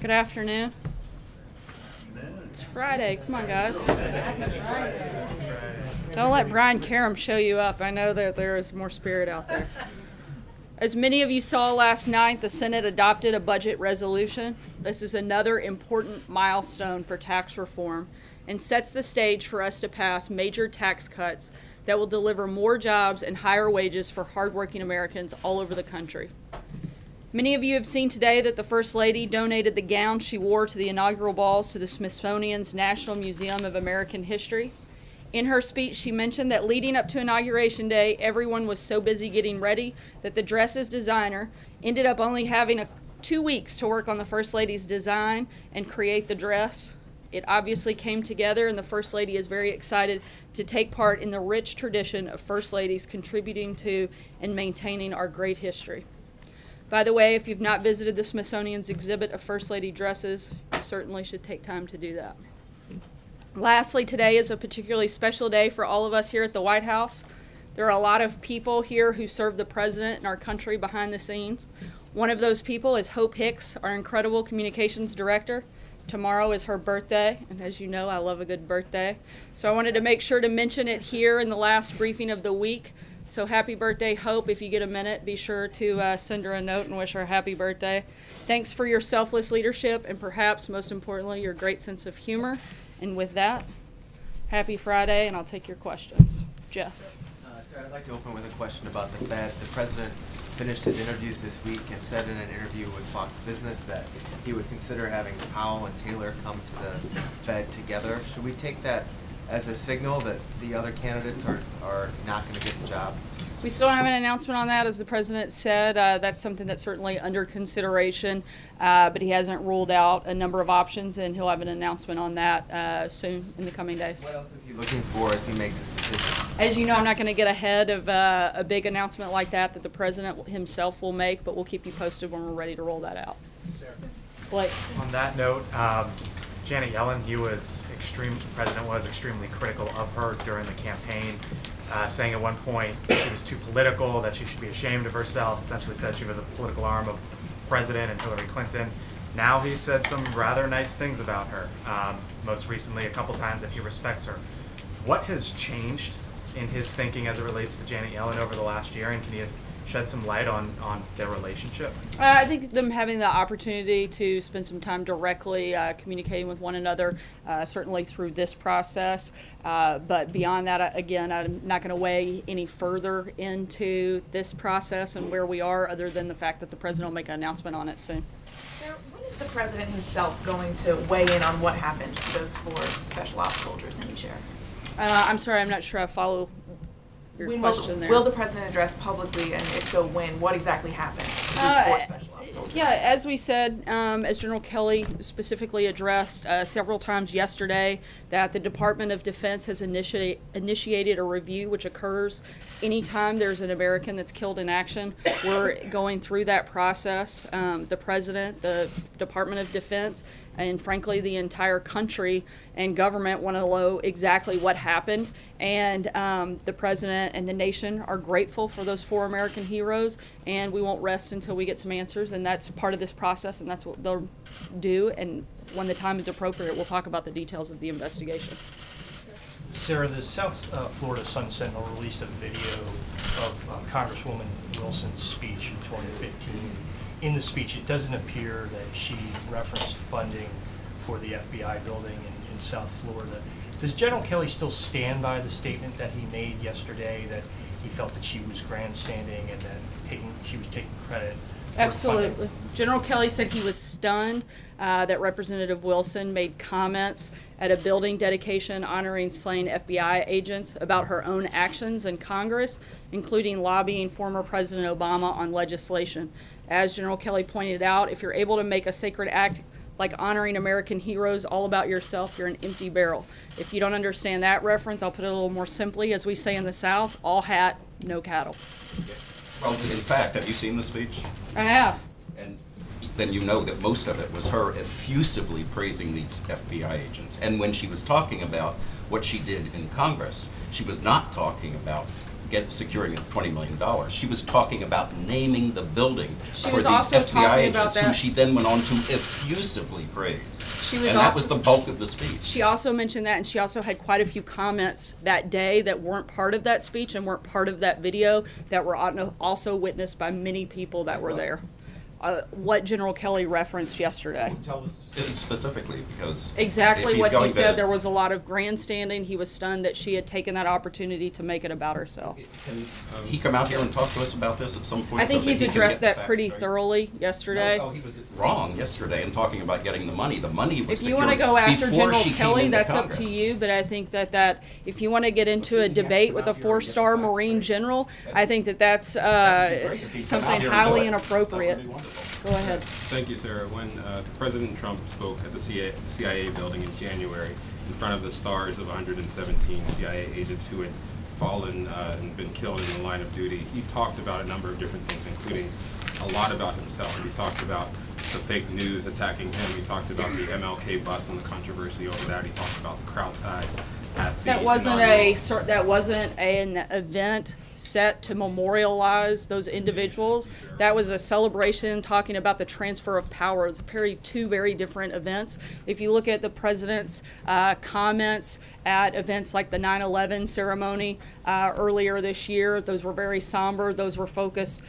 Good afternoon. It's Friday. Come on, guys. Don't let Brian Karam show you up. I know that there is more spirit out there. As many of you saw last night, the Senate adopted a budget resolution. This is another important milestone for tax reform and sets the stage for us to pass major tax cuts that will deliver more jobs and higher wages for hardworking Americans all over the country. Many of you have seen today that the First Lady donated the gown she wore to the inaugural balls to the Smithsonian's National Museum of American History. In her speech, she mentioned that leading up to Inauguration Day, everyone was so busy getting ready that the dress's designer ended up only having 2 weeks to work on the First Lady's design and create the dress. It obviously came together, and the First Lady is very excited to take part in the rich tradition of First Ladies contributing to and maintaining our great history. By the way, if you've not visited the Smithsonian's exhibit of First Lady dresses, you certainly should take time to do that. Lastly, today is a particularly special day for all of us here at the White House. There are a lot of people here who serve the President and our country behind the scenes. One of those people is Hope Hicks, our incredible communications director. Tomorrow is her birthday, and as you know, I love a good birthday. So I wanted to make sure to mention it here in the last briefing of the week. So happy birthday, Hope. If you get a minute, be sure to send her a note and wish her a happy birthday. Thanks for your selfless leadership and perhaps most importantly, your great sense of humor. And with that, happy Friday, and I'll take your questions. Jeff. Sir, I'd like to open with a question about the Fed. The President finished his interviews this week and said in an interview with Fox Business that he would consider having Powell and Taylor come to the Fed together. Should we take that as a signal that the other candidates are not going to get the job? We still don't have an announcement on that. As the President said, that's something that's certainly under consideration, but he hasn't ruled out a number of options, and he'll have an announcement on that soon in the coming days. What else is he looking for as he makes his decision? As you know, I'm not going to get ahead of a big announcement like that the President himself will make, but we'll keep you posted when we're ready to roll that out. Blake. On that note, Janet Yellen, the President was extremely critical of her during the campaign, saying at one point she was too political, that she should be ashamed of herself, essentially said she was a political arm of the President and Hillary Clinton. Now he said some rather nice things about her, most recently a couple times that he respects her. What has changed in his thinking as it relates to Janet Yellen over the last year, and can you shed some light on their relationship? I think them having the opportunity to spend some time directly communicating with one another, certainly through this process. But beyond that, again, I'm not going to weigh any further into this process and where we are, other than the fact that the President will make an announcement on it soon. When is the President himself going to weigh in on what happened to those 4 special ops soldiers in Niger? I'm sorry, I'm not sure I follow your question there. Will the President address publicly, and if so, when? What exactly happened to these 4 special ops soldiers? Yeah, as we said, as General Kelly specifically addressed several times yesterday, that the Department of Defense has initiated a review which occurs anytime there's an American that's killed in action. We're going through that process. The President, the Department of Defense, and frankly the entire country and government want to know exactly what happened. And the President and the nation are grateful for those 4 American heroes, and we won't rest until we get some answers, and that's part of this process, and that's what they'll do. And when the time is appropriate, we'll talk about the details of the investigation. Sarah, the South Florida Sun Sentinel released a video of Congresswoman Wilson's speech in 2015. In the speech, it doesn't appear that she referenced funding for the FBI building in South Florida. Does General Kelly still stand by the statement that he made yesterday, that he felt that she was grandstanding and that she was taking credit for Absolutely. funding? General Kelly said he was stunned that Representative Wilson made comments at a building dedication honoring slain FBI agents about her own actions in Congress, including lobbying former President Obama on legislation. As General Kelly pointed out, if you're able to make a sacred act like honoring American heroes all about yourself, you're an empty barrel. If you don't understand that reference, I'll put it a little more simply. As we say in the South, all hat, no cattle. Well, in fact, have you seen the speech? I have. And then you know that most of it was her effusively praising these FBI agents. And when she was talking about what she did in Congress, she was not talking about securing the $20 million. She was talking about naming the building She for was these also FBI talking about agents, who that. she then went on to effusively praise. She was And that was also- the bulk of the speech. She also mentioned that, and she also had quite a few comments that day that weren't part of that speech and weren't part of that video that were also witnessed by many people that were there. What General Kelly referenced yesterday. Tell us specifically, because Exactly if he's what he going said. to- There was a lot of grandstanding. He was stunned that she had taken that opportunity to make it about herself. Can he come out here and talk to us about this at some point? I think so that he's he can addressed get the that facts pretty straight? thoroughly yesterday. No, he was wrong yesterday in talking about getting the money. The money was If you want to secured go after before General she came Kelly, into that's up to Congress. you, but I think that if you want to get into a debate with a four-star Marine general, I think that's If he'd come something out here and do highly it, inappropriate. that would be wonderful. Go ahead. Thank you, Sarah. When President Trump spoke at the CIA building in January in front of the stars of 117 CIA agents who had fallen and been killed in the line of duty, he talked about a number of different things, including a lot about himself. He talked about the fake news attacking him. He talked about the MLK bus and the controversy over that. He talked about the crowd size at the That wasn't an event set to memorialize those individuals. That was a celebration talking about the transfer of power. It's two very different events. If you look at the president's comments at events like the 9/11 ceremony earlier this year, those were very somber. Those were focused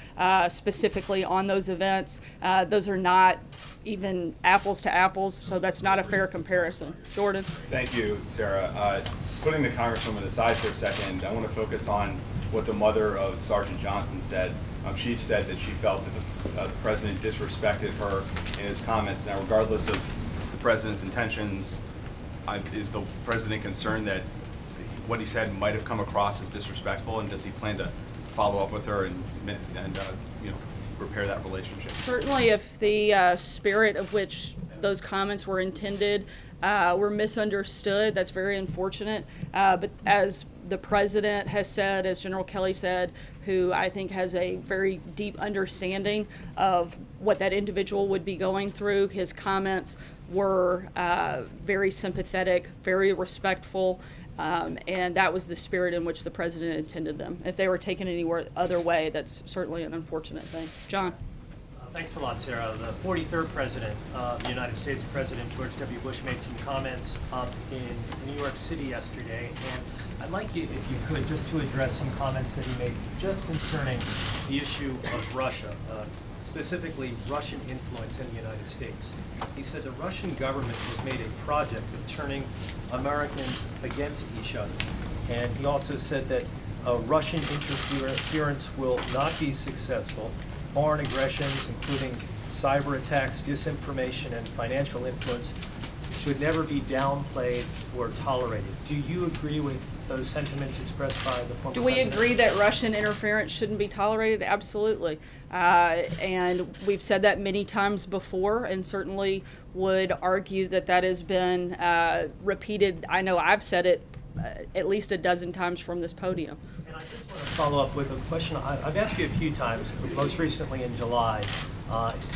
specifically on those events. Those are not even apples to apples, so that's not a fair comparison. Jordan? Thank you, Sarah. Putting the Congresswoman aside for a second, I want to focus on what the mother of Sergeant Johnson said. She said that she felt that the president disrespected her in his comments. Now, regardless of the president's intentions, is the president concerned that what he said might have come across as disrespectful, and does he plan to follow up with her and repair that relationship? Certainly, if the spirit of which those comments were intended were misunderstood, that's very unfortunate. But as the president has said, as General Kelly said, who I think has a very deep understanding of what that individual would be going through, his comments were very sympathetic, very respectful, and that was the spirit in which the president intended them. If they were taken any other way, that's certainly an unfortunate thing. John? Thanks a lot, Sarah. The 43rd President of the United States, President George W. Bush, made some comments up in New York City yesterday, and I'd like you, if you could, just to address some comments that he made just concerning the issue of Russia, specifically Russian influence in the United States. He said the Russian government has made a project of turning Americans against each other, and he also said that Russian interference will not be successful. Foreign aggressions, including cyber attacks, disinformation, and financial influence, should never be downplayed or tolerated. Do you agree with those sentiments expressed by the former Do we president? agree that Russian interference shouldn't be tolerated? Absolutely. And we've said that many times before, and certainly would argue that that has been repeated. I know I've said it at least a dozen times from this podium. And I just want to follow up with a question I've asked you a few times, most recently in July.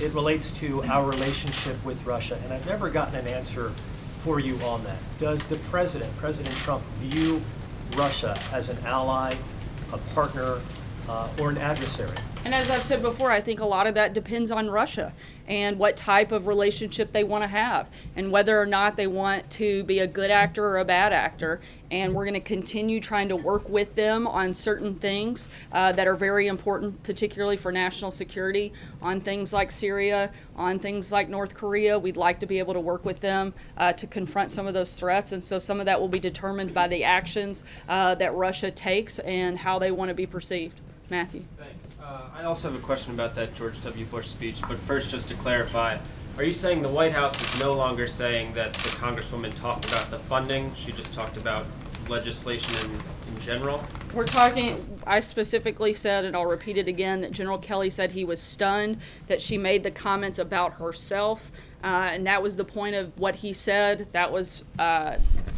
It relates to our relationship with Russia, and I've never gotten an answer for you on that. Does the President Trump, view Russia as an ally, a partner, or an adversary? And as I've said before, I think a lot of that depends on Russia and what type of relationship they want to have and whether or not they want to be a good actor or a bad actor. And we're going to continue trying to work with them on certain things that are very important, particularly for national security, on things like Syria, on things like North Korea. We'd like to be able to work with them to confront some of those threats. And so some of that will be determined by the actions that Russia takes and how they want to be perceived. Matthew. Thanks. I also have a question about that George W. Bush speech, but first, just to clarify, are you saying the White House is no longer saying that the Congresswoman talked about the funding? She just talked about legislation in general? We're talking, I specifically said, and I'll repeat it again, that General Kelly said he was stunned that she made the comments about herself, and that was the point of what he said. That was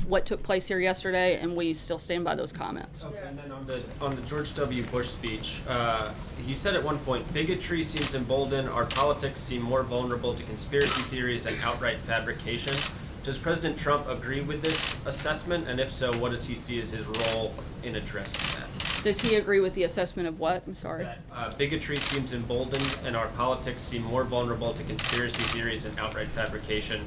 what took place here yesterday, and we still stand by those comments. Okay, and then on the George W. Bush speech, he said at one point, bigotry seems emboldened, our politics seem more vulnerable to conspiracy theories and outright fabrication. Does President Trump agree with this assessment? And if so, what does he see as his role in addressing that? Does he agree with the assessment of what? I'm sorry. That bigotry seems emboldened and our politics seem more vulnerable to conspiracy theories and outright fabrication.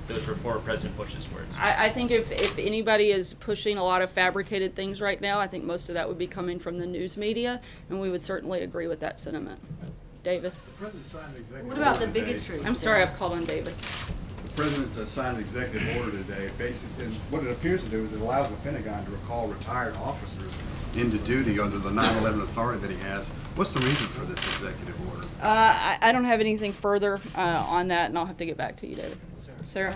Those were former President Bush's words. I think if anybody is pushing a lot of fabricated things right now, I think most of that would be coming from the news media, and we would certainly agree with that sentiment. David? What about the bigotry? I'm sorry, I've called on David. The President signed an executive order today. Basically, what it appears to do is it allows the Pentagon to recall retired officers into duty under the 9/11 authority that he has. What's the reason for this executive order? I don't have anything further on that, and I'll have to get back to you, David. Sarah?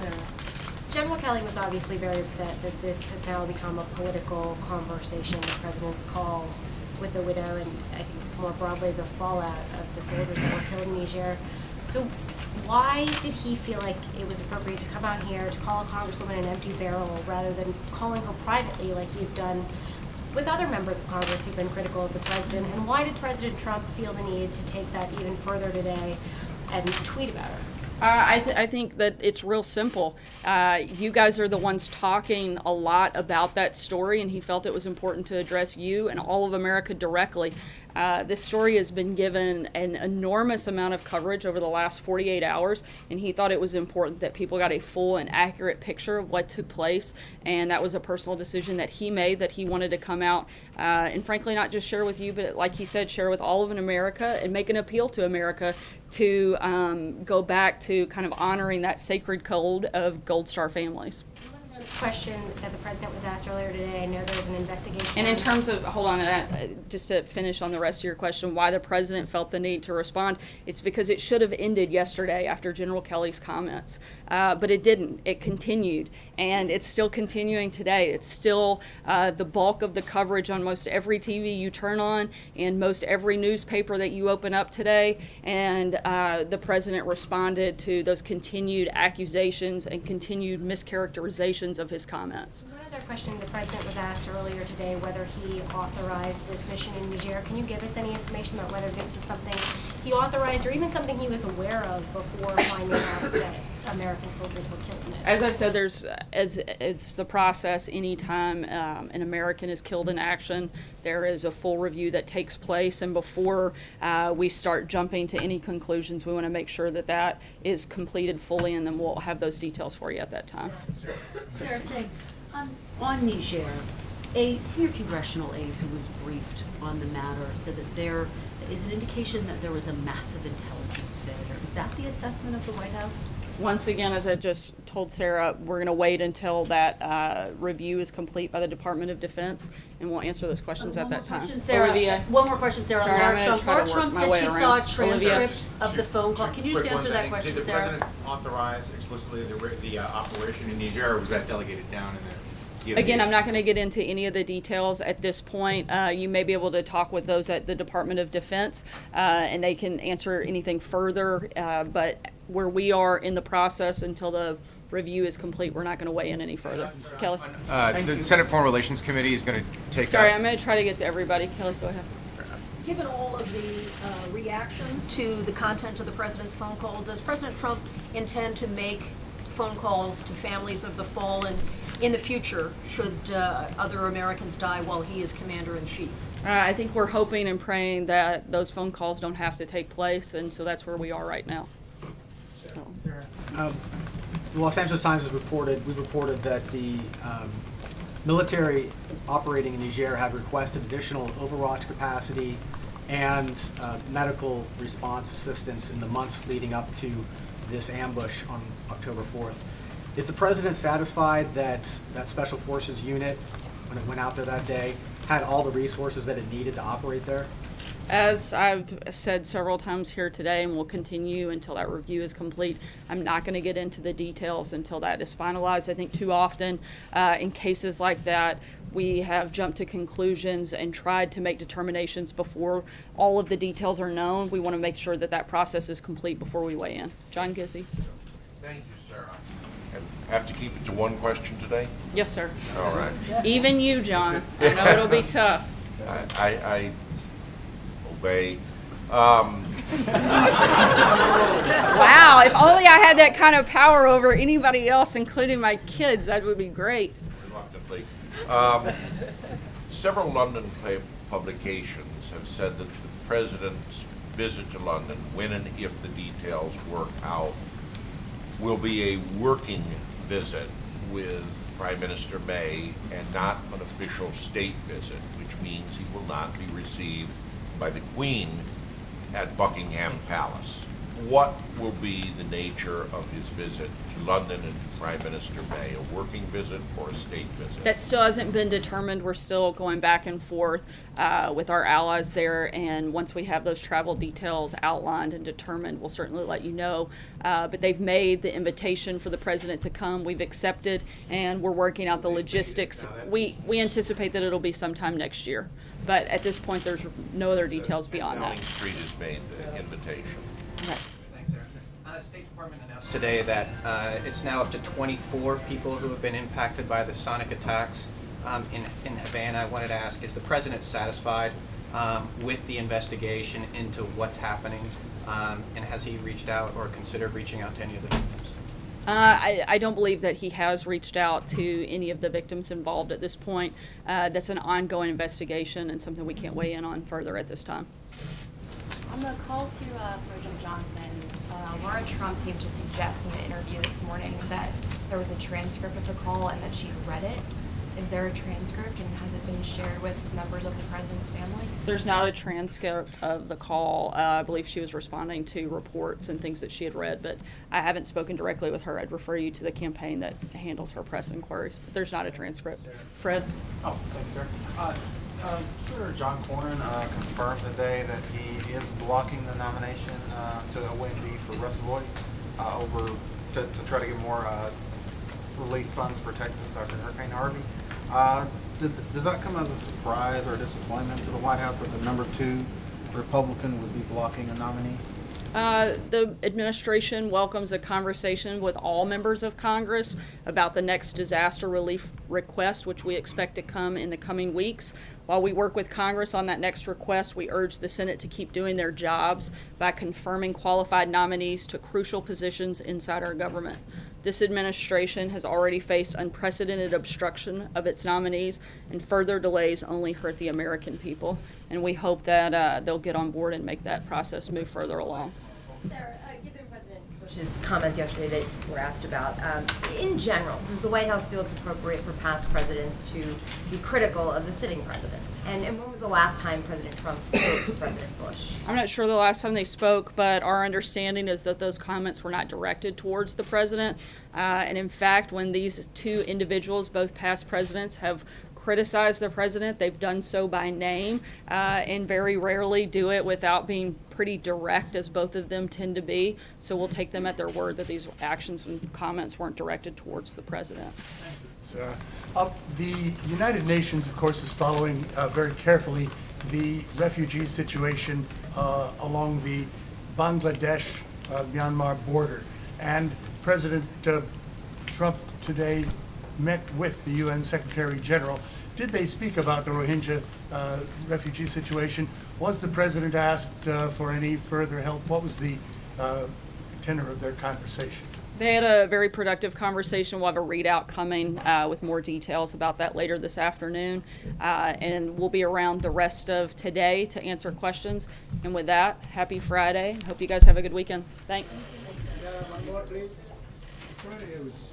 General Kelly was obviously very upset that this has now become a political conversation, the President's call with the widow, and I think more broadly the fallout of the soldiers that were killed in Niger. So why did he feel like it was appropriate to come out here to call a Congresswoman an empty barrel rather than calling her privately like he's done with other members of Congress who've been critical of the President? And why did President Trump feel the need to take that even further today and tweet about her? I think that it's real simple. You guys are the ones talking a lot about that story, and he felt it was important to address you and all of America directly. This story has been given an enormous amount of coverage over the last 48 hours, and he thought it was important that people got a full and accurate picture of what took place, and that was a personal decision that he made, that he wanted to come out and frankly not just share with you, but like he said, share with all of America and make an appeal to America to go back to kind of honoring that sacred code of Gold Star families. Question that the President was asked earlier today, I know there's an investigation. And in terms of, hold on, just to finish on the rest of your question, why the President felt the need to respond, it's because it should have ended yesterday after General Kelly's comments. But it didn't. It continued. And it's still continuing today. It's still the bulk of the coverage on most every TV you turn on and most every newspaper that you open up today. And the President responded to those continued accusations and continued mischaracterizations of his comments. One other question, the President was asked earlier today whether he authorized this mission in Niger. Can you give us any information about whether this was something he authorized or even something he was aware of before finding out that American soldiers were killed in it? As I said, there's it's the process. Anytime an American is killed in action, there is a full review that takes place, and before we start jumping to any conclusions, we want to make sure that that is completed fully, and then we'll have those details for you at that time. Sarah, thanks. On Niger, a senior congressional aide who was briefed on the matter said that there is an indication that there was a massive intelligence failure. Is that the assessment of the White House? Once again, as I just told Sarah, we're going to wait until that review is complete by the Department of Defense, and we'll answer those questions at that time. Sarah, one more question, Sarah. Sorry, Laura I'm gonna Trump. try to Laura Trump work my said way she around. saw a transcript of the phone call. Can you just answer that question, Did the Sarah? President authorize explicitly the operation in Niger, or was that delegated down in the? Again, I'm not going to get into any of the details at this point. You may be able to talk with those at the Department of Defense, and they can answer anything further. But where we are in the process until the review is complete, we're not going to weigh in any further. Kelly? The Senate Foreign Relations Committee is going to take. Sorry, I'm going to try to get to everybody. Kelly, go ahead. Given all of the reaction to the content of the President's phone call, does President Trump intend to make phone calls to families of the fallen in the future should other Americans die while he is Commander-in-Chief? I think we're hoping and praying that those phone calls don't have to take place, and so that's where we are right now. The Los Angeles Times has reported that the military operating in Niger had requested additional overwatch capacity and medical response assistance in the months leading up to this ambush on October 4th. Is the President satisfied that that Special Forces unit, when it went out there that day, had all the resources that it needed to operate there? As I've said several times here today, and will continue until that review is complete, I'm not going to get into the details until that is finalized. I think too often in cases like that, we have jumped to conclusions and tried to make determinations before all of the details are known. We want to make sure that that process is complete before we weigh in. John Gizzi. Thank you, Sarah. And have to keep it to one question today? Yes, sir. All right. Even you, John. I know it'll be tough. I obey. Wow, if only I had that kind of power over anybody else, including my kids, that would be great. Reluctantly. Several London publications have said that the president's visit to London, when and if the details work out, will be a working visit with Prime Minister May and not an official state visit, which means he will not be received by the Queen at Buckingham Palace. What will be the nature of his visit to London and to Prime Minister May, a working visit or a state visit? That still hasn't been determined. We're still going back and forth with our allies there, and once we have those travel details outlined and determined, we'll certainly let you know. But they've made the invitation for the president to come. We've accepted, and we're working out the logistics. We anticipate that it'll be sometime next year, but at this point, there's no other details beyond Downing that. Street has made the invitation. Right. Thanks, Eric. State Department announced today that it's now up to 24 people who have been impacted by the sonic attacks in Havana. I wanted to ask, is the president satisfied with the investigation into what's happening? And has he reached out or considered reaching out to any of the victims? I don't believe that he has reached out to any of the victims involved at this point. That's an ongoing investigation and something we can't weigh in on further at this time. On the call to Sergeant Johnson, Laura Trump seemed to suggest in an interview this morning that there was a transcript of the call and that she'd read it. Is there a transcript, and has it been shared with members of the president's family? There's not a transcript of the call. I believe she was responding to reports and things that she had read, but I haven't spoken directly with her. I'd refer you to the campaign that handles her press inquiries. But there's not a transcript. Fred? Oh, thanks, sir. Senator John Cornyn confirmed today that he is blocking the nomination to OMB for Russ Roy to try to get more relief funds for Texas after Hurricane Harvey. Does that come as a surprise or disappointment to the White House that the number 2 Republican would be blocking a nominee? The administration welcomes a conversation with all members of Congress about the next disaster relief request, which we expect to come in the coming weeks. While we work with Congress on that next request, we urge the Senate to keep doing their jobs by confirming qualified nominees to crucial positions inside our government. This administration has already faced unprecedented obstruction of its nominees, and further delays only hurt the American people. And we hope that they'll get on board and make that process move further along. Sarah, given President Bush's comments yesterday that were asked about, in general, does the White House feel it's appropriate for past presidents to be critical of the sitting president? And when was the last time President Trump spoke to President Bush? I'm not sure the last time they spoke, but our understanding is that those comments were not directed towards the president. And in fact, when these two individuals, both past presidents, have criticized the president, they've done so by name, and very rarely do it without being pretty direct, as both of them tend to be. So we'll take them at their word that these actions and comments weren't directed towards the president. The United Nations, of course, is following very carefully the refugee situation along the Bangladesh-Myanmar border. And President Trump today met with the UN Secretary-General. Did they speak about the Rohingya refugee situation? Was the president asked for any further help? What was the tenor of their conversation? They had a very productive conversation. We'll have a readout coming with more details about that later this afternoon. And we'll be around the rest of today to answer questions. And with that, happy Friday. Hope you guys have a good weekend. Thanks. Friday, it was